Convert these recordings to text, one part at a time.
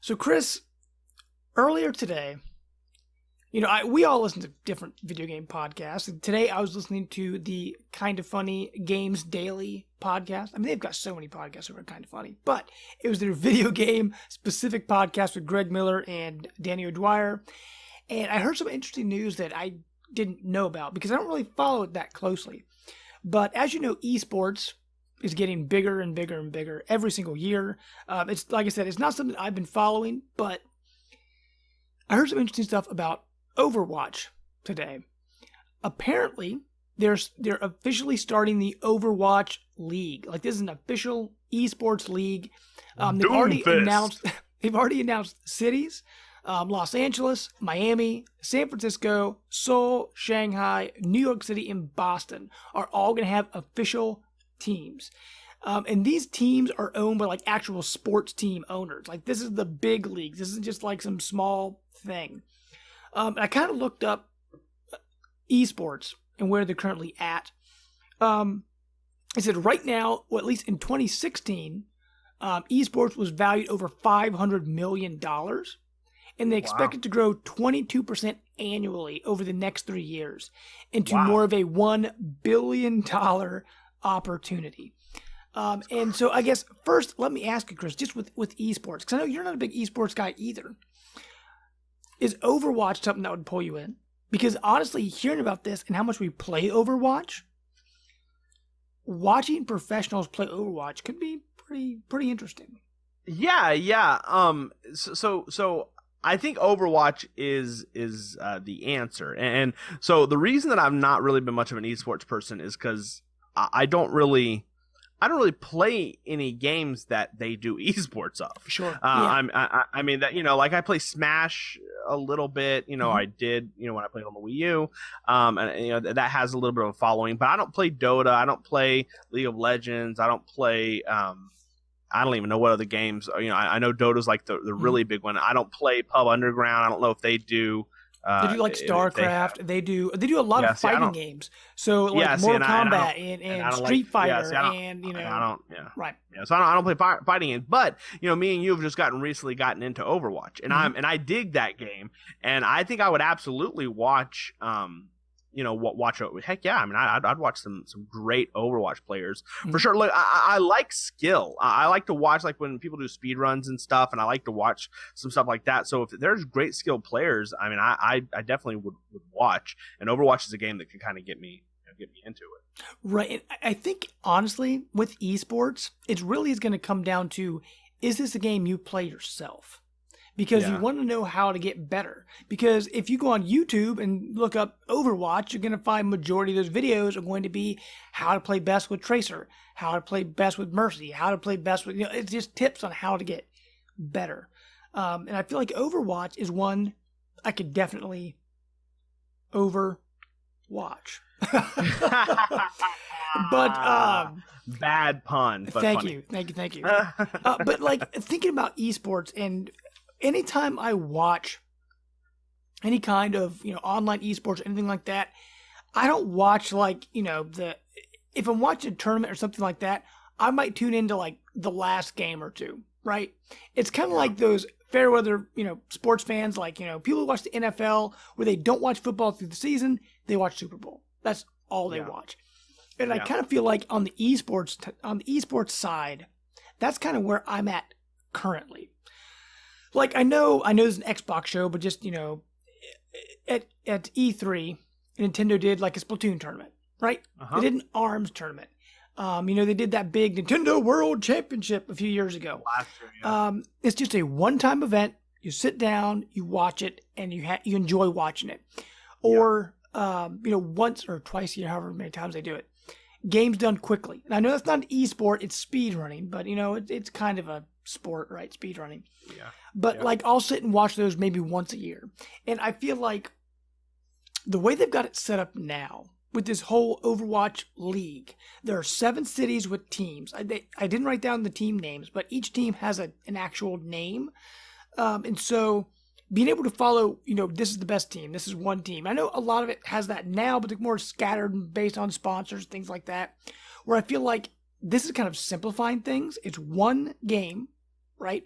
So, Chris, earlier today, we all listen to different video game podcasts. And today I was listening to the Kind of Funny Games Daily podcast. I mean, they've got so many podcasts that are kind of funny, but it was their video game specific podcast with Greg Miller and Danny O'Dwyer. And I heard some interesting news that I didn't know about because I don't really follow it that closely. But as you know, eSports is getting bigger and bigger and bigger every single year. It's like I said, it's not something I've been following, but I heard some interesting stuff about Overwatch today. Apparently, they're officially starting the Overwatch League. Like, this is an official esports league. They've already announced cities. Los Angeles, Miami, San Francisco, Seoul, Shanghai, New York City, and Boston are all going to have official teams. And these teams are owned by like actual sports team owners. Like, this is the big leagues. This isn't just like some small thing. I kind of looked up esports and where they're currently at. It said right now, or at least in 2016, esports was valued over $500 million. And they expect it to grow 22% annually over the next 3 years into more of a $1 billion opportunity. And so I guess first, let me ask you, Chris, just with esports, because I know you're not a big esports guy either. Is Overwatch something that would pull you in? Because honestly, hearing about this and how much we play Overwatch, watching professionals play Overwatch could be pretty interesting. Yeah. So I think Overwatch is the answer, and so the reason that I've not really been much of an esports person is because I don't really play any games that they do esports of. Sure. I mean that, like I play Smash a little bit, I did, when I played on the Wii U, and that has a little bit of a following, but I don't play Dota. I don't play League of Legends. I don't play, I don't even know what other games, I know Dota's like the really big one. I don't play Pub Underground. I don't know if they do. They do like StarCraft. They do a lot of fighting games. So like Mortal Kombat and Street Fighter right. Yeah, so I don't play fighting games. But me and you have just recently gotten into Overwatch, and I dig that game, and I think I would absolutely watch. Watch it. Heck yeah! I mean, I'd watch some great Overwatch players for sure. Look, I like skill. I like to watch like when people do speed runs and stuff, and I like to watch some stuff like that. So if there's great skilled players, I mean, I definitely would watch. And Overwatch is a game that can kind of get me into it. Right. And I think honestly, with esports, it really is going to come down to: is this a game you play yourself? Because you want to know how to get better. Because if you go on YouTube and look up Overwatch, you're going to find majority of those videos are going to be how to play best with Tracer, how to play best with Mercy, how to play best with, it's just tips on how to get better. And I feel like Overwatch is one I could definitely overwatch. But bad pun. But thank funny. you. But like thinking about esports, and anytime I watch any kind of online esports or anything like that, I don't watch like if I'm watching a tournament or something like that, I might tune into like the last game or two, right? It's kind of like those fair weather sports fans, like people who watch the NFL where they don't watch football through the season, they watch Super Bowl. That's all they watch. And I kind of feel like on the esports side, that's kind of where I'm at currently. Like I know there's an Xbox show, but just at E3, Nintendo did like a Splatoon tournament, right? They did an ARMS tournament. They did that big Nintendo World Championship a few years ago. Last year, it's just a one-time event. You sit down, you watch it, and you enjoy watching it. Or once or twice a year, however many times they do it. Games done quickly. And I know that's not an e-sport, it's speed running, but it's kind of a sport, right? Speed running. Yeah. But like I'll sit and watch those maybe once a year. And I feel like the way they've got it set up now with this whole Overwatch League, there are 7 cities with teams. I didn't write down the team names, but each team has an actual name. And so being able to follow, this is the best team, this is one team. I know a lot of it has that now, but they're more scattered and based on sponsors, things like that, where I feel like this is kind of simplifying things. It's one game, right?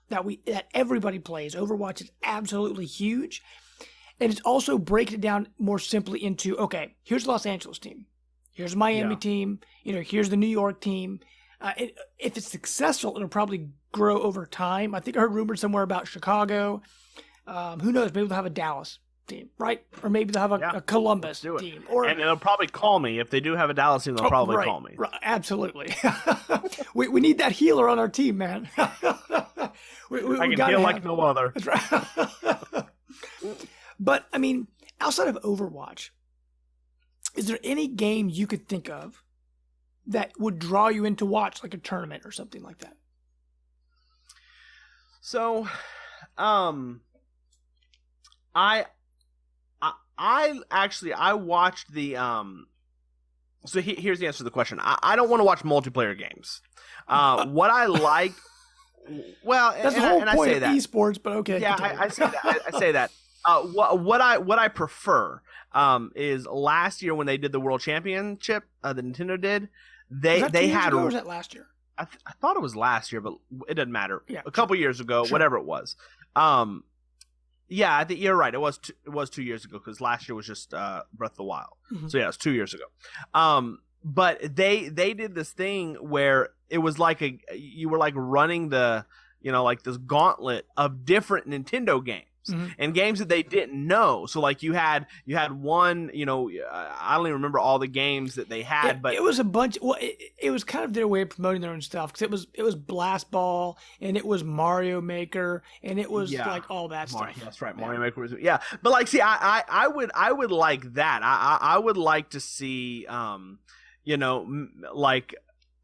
that everybody plays. Overwatch is absolutely huge. And it's also breaking it down more simply into, okay, here's the Los Angeles team. Here's the Miami team. Here's the New York team. If it's successful, it'll probably grow over time. I think I heard rumors somewhere about Chicago. Who knows? Maybe they'll have a Dallas team, right? Or maybe they'll have a Columbus team. And they'll probably call me. If they do have a Dallas team, they'll probably call me. Right, absolutely. we need that healer on our team, man. I can heal like no other. That's right. But, I mean, outside of Overwatch, is there any game you could think of that would draw you in to watch, like a tournament or something like that? So, I watched the So here's the answer to the question. I don't want to watch multiplayer games. What I like, well, that's the whole point of eSports, but okay. Yeah, I say that. I say that. What I prefer is last year when they did the World Championship, the Nintendo did. They had. Or was that last year? I thought it was last year, but it doesn't matter. Yeah, a couple years ago, whatever it was. Yeah, I think you're right. It was 2 years ago because last year was just Breath of the Wild. Mm-hmm. So yeah, it was 2 years ago. But they did this thing where it was like you were like running the like this gauntlet of different Nintendo games. Mm-hmm. And games that they didn't know. So like you had one, I don't even remember all the games that they had, but it was a bunch. Well, it was kind of their way of promoting their own stuff because it was Blast Ball and it was Mario Maker and it was like all that stuff. That's right, Mario Maker was But like, see, I would like that. I would like to see, like.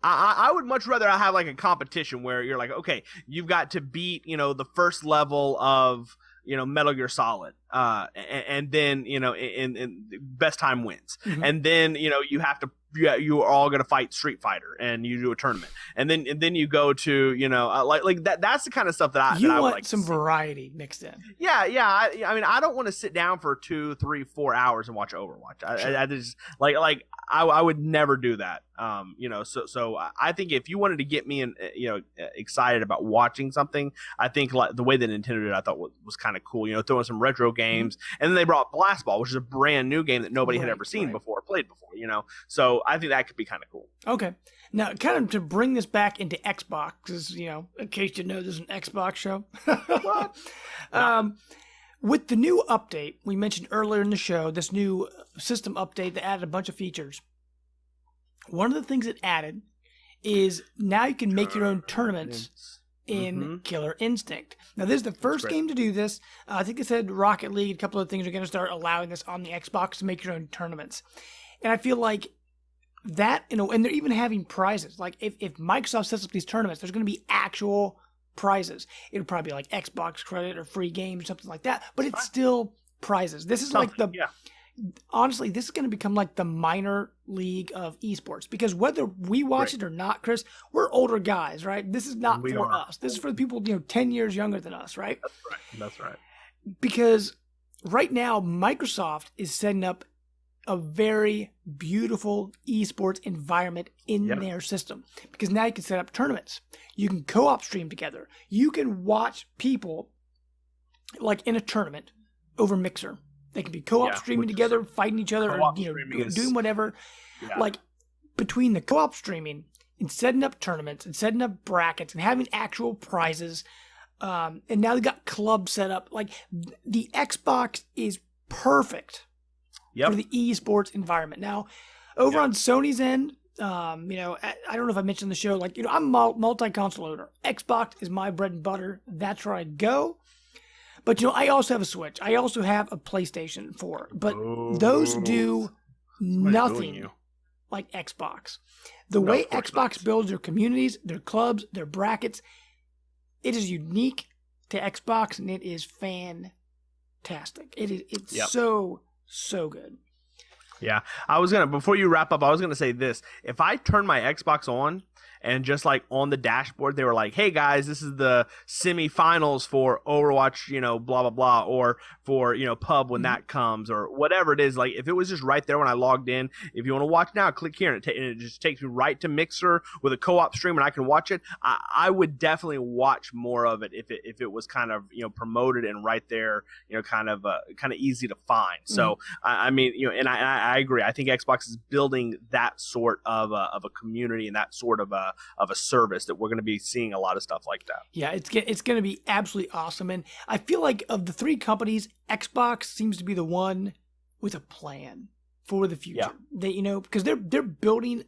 I would much rather have like a competition where you're like, okay, you've got to beat, the first level of, Metal Gear Solid, and then, in best time wins. Mm-hmm. And then, you have to, you are all going to fight Street Fighter and you do a tournament. And then you go to, like that, that's the kind of stuff that I would like some variety mixed in. Yeah. I mean, I don't want to sit down for 2, 3, 4 hours and watch Overwatch. Sure. I just I would never do that. So I think if you wanted to get me excited about watching something, I think like the way that Nintendo did, I thought was kind of cool. Throwing some retro games, and then they brought Blast Ball, which is a brand new game that nobody had ever seen before, or played before. So I think that could be kind of cool. Okay, now kind of to bring this back into Xbox, because in case you know, there's an Xbox show. What? With the new update we mentioned earlier in the show, this new system update that added a bunch of features. One of the things it added is now you can make your own tournaments in Killer Instinct. Now, this is the first game to do this. I think they said Rocket League, a couple of things are going to start allowing this on the Xbox to make your own tournaments. And I feel like that, and they're even having prizes. Like if Microsoft sets up these tournaments, there's going to be actual prizes. It'll probably be like Xbox credit or free games or something like that, but it's still prizes. This is like honestly, this is going to become like the minor league of esports, because whether we watch it or not, Chris, we're older guys, right? This is not for us. This is for the people 10 years younger than us, right? That's right. Because right now Microsoft is setting up a very beautiful esports environment in their system, because now you can set up tournaments. You can co-op stream together. You can watch people like in a tournament over Mixer. They can be co-op streaming together, fighting each other, or doing whatever. Yeah. Like between the co-op streaming and setting up tournaments and setting up brackets and having actual prizes, and now they got clubs set up. Like the Xbox is perfect for the esports environment. Now, over on Sony's end, I don't know if I mentioned the show. Like I'm a multi-console owner. Xbox is my bread and butter. That's where I go. But, I also have a Switch. I also have a PlayStation 4. But those do nothing like Xbox. The way Xbox builds their communities, their clubs, their brackets, it is unique to Xbox, and it is fantastic. It's so good. Yeah. Before you wrap up, I was going to say this. If I turn my Xbox on and just like on the dashboard, they were like, hey guys, this is the semifinals for Overwatch, blah, blah, blah, or for, pub when that comes, or whatever it is. Like, if it was just right there when I logged in, if you want to watch now, click here, and it just takes me right to Mixer with a co-op stream, and I can watch it. I would definitely watch more of it if it was kind of, promoted and right there, kind of easy to find. So, I mean, and I agree. I think Xbox is building that sort of a community and that sort of a service that we're going to be seeing a lot of stuff like that. Yeah, it's going to be absolutely awesome. And I feel like of the three companies, Xbox seems to be the one with a plan for the future. They, because they're building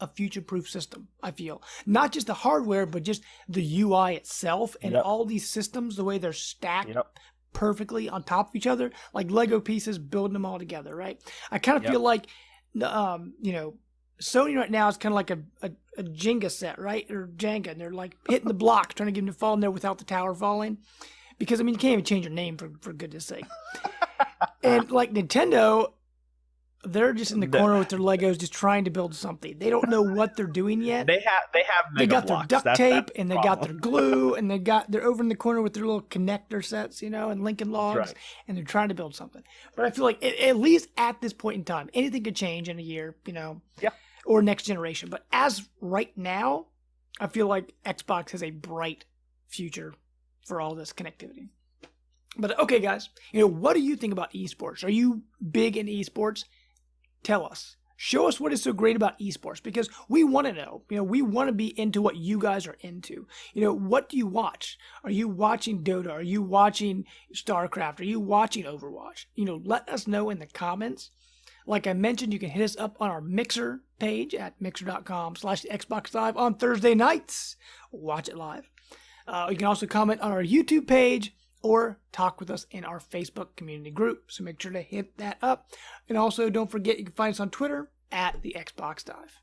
a future-proof system, I feel. Not just the hardware, but just the UI itself and all these systems, the way they're stacked perfectly on top of each other, like Lego pieces, building them all together, right? I kind of feel like, Sony right now is kind of like a Jenga set, right? Or Jenga, and they're like hitting the block, trying to get them to fall in there without the tower falling. Because, I mean, you can't even change your name, for goodness sake. And like Nintendo, they're just in the corner with their Legos, just trying to build something. They don't know what they're doing yet. They got their duct tape, and they got their glue, and they're over in the corner with their little connector sets, and Lincoln Logs, and they're trying to build something. But I feel like at least at this point in time, anything could change in a year, or next generation. But as right now, I feel like Xbox has a bright future for all this connectivity. But okay, guys, what do you think about esports? Are you big in esports? Tell us. Show us what is so great about esports, because we want to know. We want to be into what you guys are into. What do you watch? Are you watching Dota? Are you watching StarCraft? Are you watching Overwatch? Let us know in the comments. Like I mentioned, you can hit us up on our Mixer page at mixer.com/Xbox Live on Thursday nights. Watch it live. You can also comment on our YouTube page or talk with us in our Facebook community group. So make sure to hit that up. And also, don't forget, you can find us on Twitter at the Xbox Dive.